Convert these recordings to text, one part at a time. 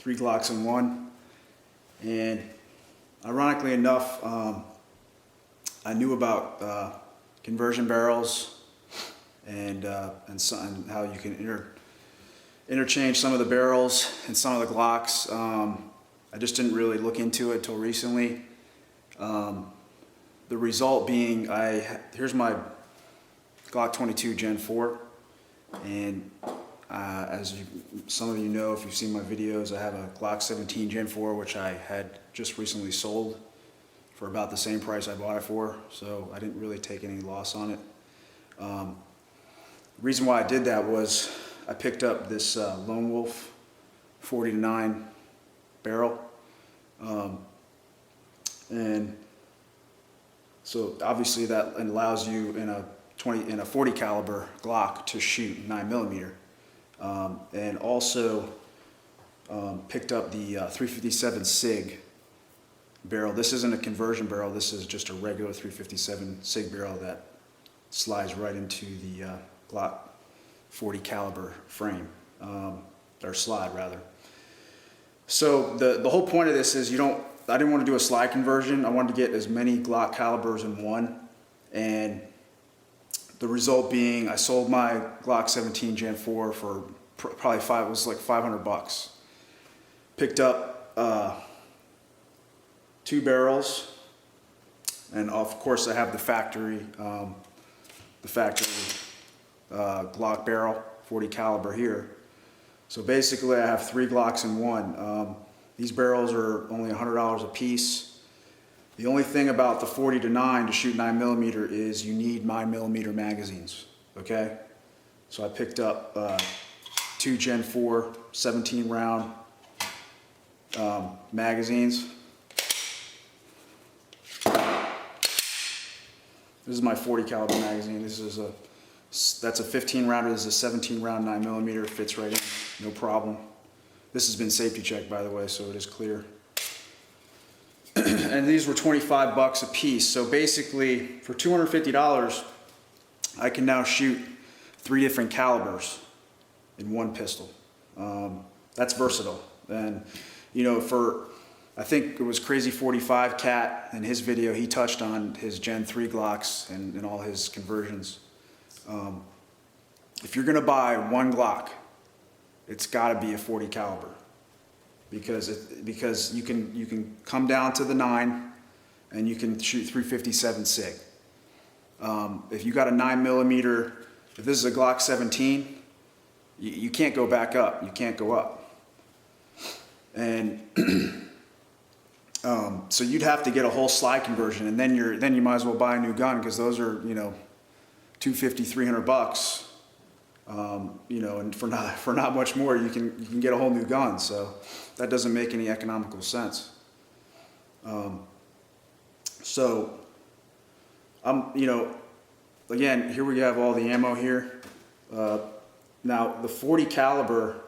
3 Glocks in one. And ironically enough, I knew about conversion barrels and how you can interchange some of the barrels and some of the Glocks. I just didn't really look into it until recently. The result being, here's my Glock 22 Gen 4, and some of you know, if you've seen my videos, I have a Glock 17 Gen 4, which I had just recently sold for about the same price I bought it for, so I didn't really take any loss on it. The reason why I did that was I picked up this Lone Wolf 40-9 barrel, and so obviously that allows you in a 40 caliber Glock to shoot 9mm, and also picked up the 357 SIG barrel. This isn't a conversion barrel. This is just a regular 357 SIG barrel that slides right into the Glock 40 caliber frame, or slide rather. So the whole point of this is I didn't want to do a slide conversion. I wanted to get as many Glock calibers in one, and the result being I sold my Glock 17 Gen 4 for probably it was like $500. Picked up 2 barrels, and of course I have the factory Glock barrel 40 caliber here. So basically I have 3 Glocks in one. These barrels are only $100 a piece. The only thing about the 40-9 to shoot 9mm is you need 9mm magazines, okay? So I picked up 2 Gen 4 17 round magazines. This is my 40 caliber magazine. That's a 15 rounder. This is a 17 round 9mm. Fits right in, no problem. This has been safety checked, by the way, so it is clear. And these were $25 a piece. So basically, for $250, I can now shoot 3 different calibers in one pistol. That's versatile. And you know, I think it was Crazy 45 Cat in his video, he touched on his Gen 3 Glocks and all his conversions. If you're gonna buy one Glock, it's got to be a 40 caliber, because you can come down to the 9 and you can shoot 357 SIG. If you got a 9mm, if this is a Glock 17, you can't go back up. You can't go up. And so you'd have to get a whole slide conversion, and then you might as well buy a new gun, because those are, you know, $250, $300. You know, and for not much more, you can get a whole new gun. So that doesn't make any economical sense. You know, again, here we have all the ammo here. Now the 40 caliber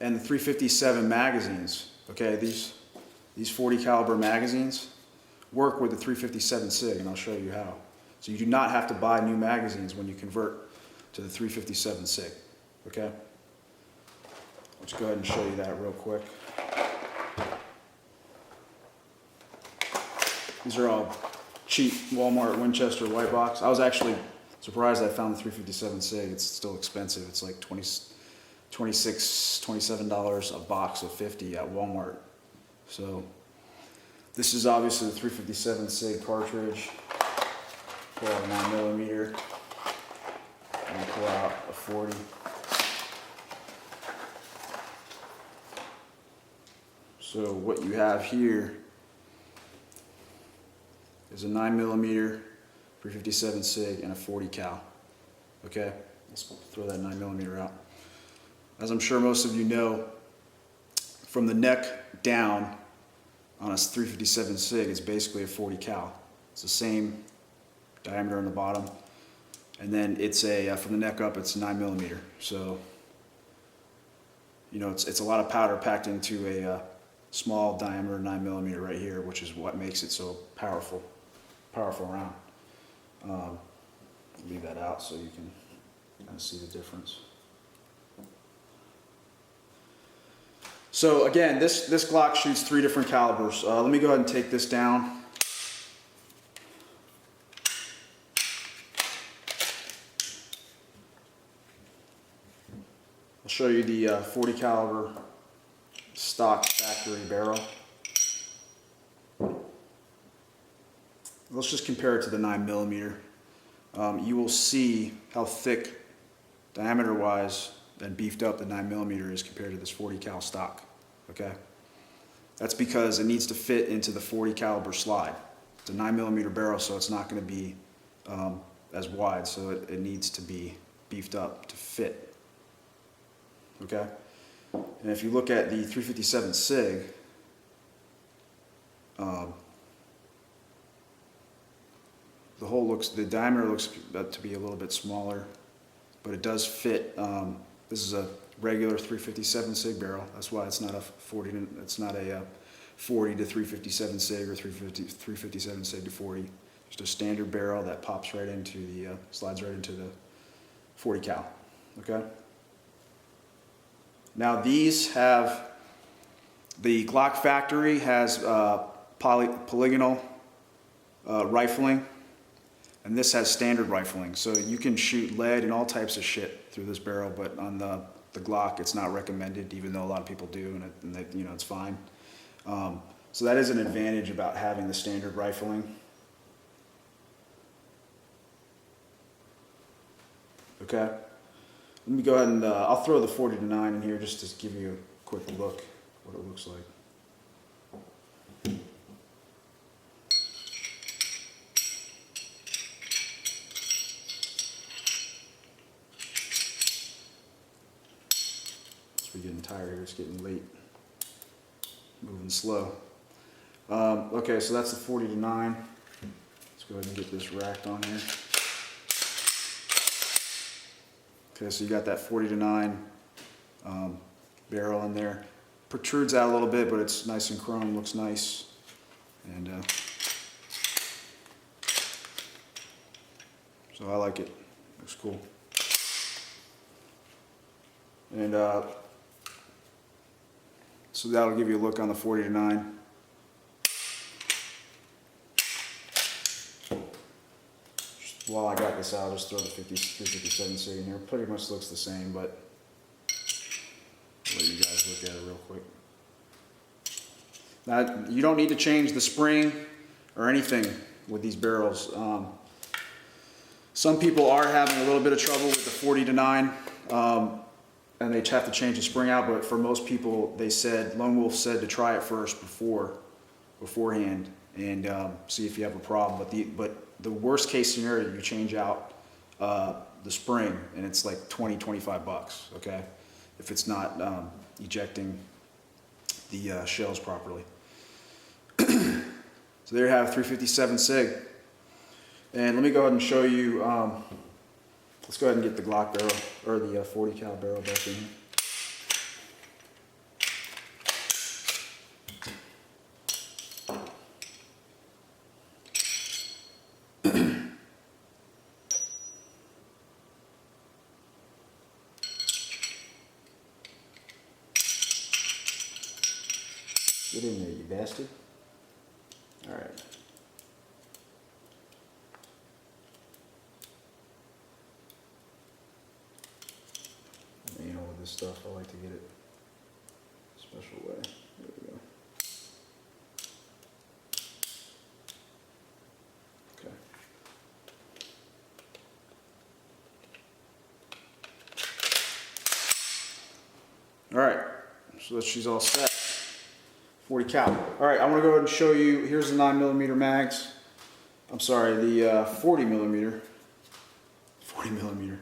and the 357 magazines. Okay, these 40 caliber magazines work with the 357 SIG, and I'll show you how. So you do not have to buy new magazines when you convert to the 357 SIG, okay? Let's go ahead and show you that real quick. These are all cheap Walmart Winchester white box. I was actually surprised I found the 357 SIG. It's still expensive. It's like $26, $27 a box of 50 at Walmart. So this is obviously the 357 SIG cartridge. Pull out a 9mm. And pull out a 40. So what you have here is a 9mm, 357 SIG, and a 40 cal. Okay, let's throw that 9mm out. As I'm sure most of you know, from the neck down on a 357 SIG is basically a 40 cal. It's the same diameter on the bottom. And then it's from the neck up, it's 9mm. So, you know, it's a lot of powder packed into a small diameter 9mm right here, which is what makes it so powerful round. Leave that out so you can kind of see the difference. So again, this Glock shoots 3 different calibers. Let me go ahead and take this down. I'll show you the 40 caliber stock factory barrel. Let's just compare it to the 9mm. You will see how thick, diameter-wise, and beefed up the 9mm is compared to this 40 cal stock. Okay, that's because it needs to fit into the 40 caliber slide. It's a 9mm barrel, so it's not going to be as wide. So it needs to be beefed up to fit. Okay, and if you look at the 357 SIG. The diameter looks to be a little bit smaller, but it does fit. This is a regular 357 SIG barrel. That's why it's not a 40 to 357 SIG or 357 SIG to 40. Just a standard barrel that pops right into the slides right into the 40 cal. Okay. Now these have, the Glock factory has polygonal rifling. And this has standard rifling, so you can shoot lead and all types of shit through this barrel. But on the Glock, it's not recommended, even though a lot of people do, and it's fine. So that is an advantage about having the standard rifling. Okay, let me go ahead and I'll throw the 40 to 9 in here just to give you a quick look what it looks like. We're getting tired here, it's getting late, moving slow. Okay, so that's the 40 to 9. Let's go ahead and get this racked on here. Okay, so you got that 40 to 9 barrel in there. Protrudes out a little bit, but it's nice and chrome, looks nice. And so I like it, looks cool. And so that'll give you a look on the 40 to 9. While I got this out, I'll just throw the 357 SIG in here. Pretty much looks the same, but I'll let you guys look at it real quick. Now, you don't need to change the spring or anything with these barrels. Some people are having a little bit of trouble with the 40 to 9. And they have to change the spring out, but for most people, Lone Wolf said to try it first beforehand and see if you have a problem. But the worst case scenario, you change out the spring, and it's like 20-25 bucks. Okay, if it's not ejecting the shells properly. So there you have 357 SIG, and let me go ahead and show you. Let's go ahead and get the Glock barrel, or the 40 cal barrel back in here. Get in there, you bastard. All right. This stuff, I like to get it a special way. There we go. Okay. All right, so she's all set. 40 cal. All right, I'm gonna go ahead and show you. Here's the 9mm mags. I'm sorry, the 40mm. 40mm.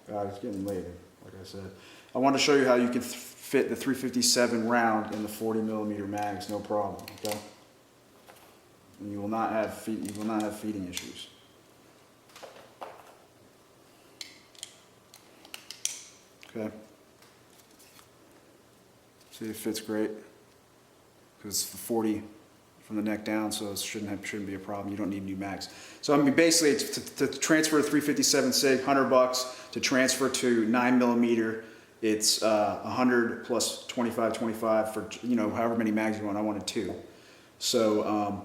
God, it's getting late. Like I said, I want to show you how you can fit the 357 round in the 40mm mags, no problem. Okay, and you will not have feeding issues. Okay, see, it fits great because it's the 40 from the neck down, so it shouldn't be a problem. You don't need new mags. So I mean, basically, it's to transfer to 357 SIG, $100 to transfer to 9mm. It's 100 plus 25 for, you know, however many mags you want. I wanted 2. So,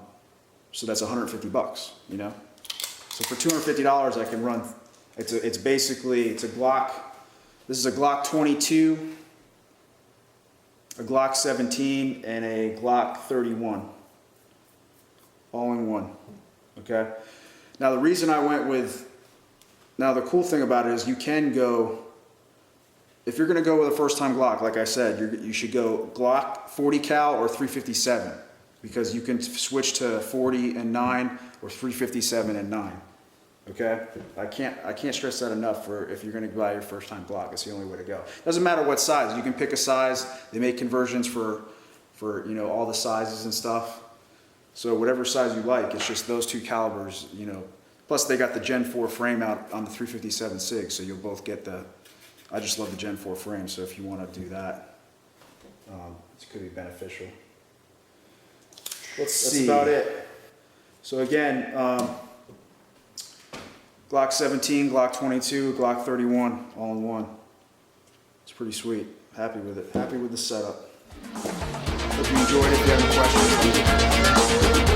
so that's $150, you know? So for $250, I can run, it's basically, it's a Glock, this is a Glock 22, a Glock 17, and a Glock 31, all in one, okay? Now the reason I went with, now the cool thing about it is you can go, if you're gonna go with a first time Glock, like I said, you should go Glock 40 cal or 357, because you can switch to 40 and 9 or 357 and 9. Okay, I can't stress that enough. For if you're going to buy your first time Glock, it's the only way to go. Doesn't matter what size. You can pick a size. They make conversions for you know, all the sizes and stuff. So whatever size you like, it's just those 2 calibers. You know, plus they got the Gen 4 frame out on the 357 SIG, so you'll both get the. I just love the Gen 4 frame. So if you want to do that, it could be beneficial. Let's see. That's about it. So again, Glock 17, Glock 22, Glock 31, all in one. It's pretty sweet. Happy with it. Happy with the setup. Hope you enjoyed it. If you have any questions,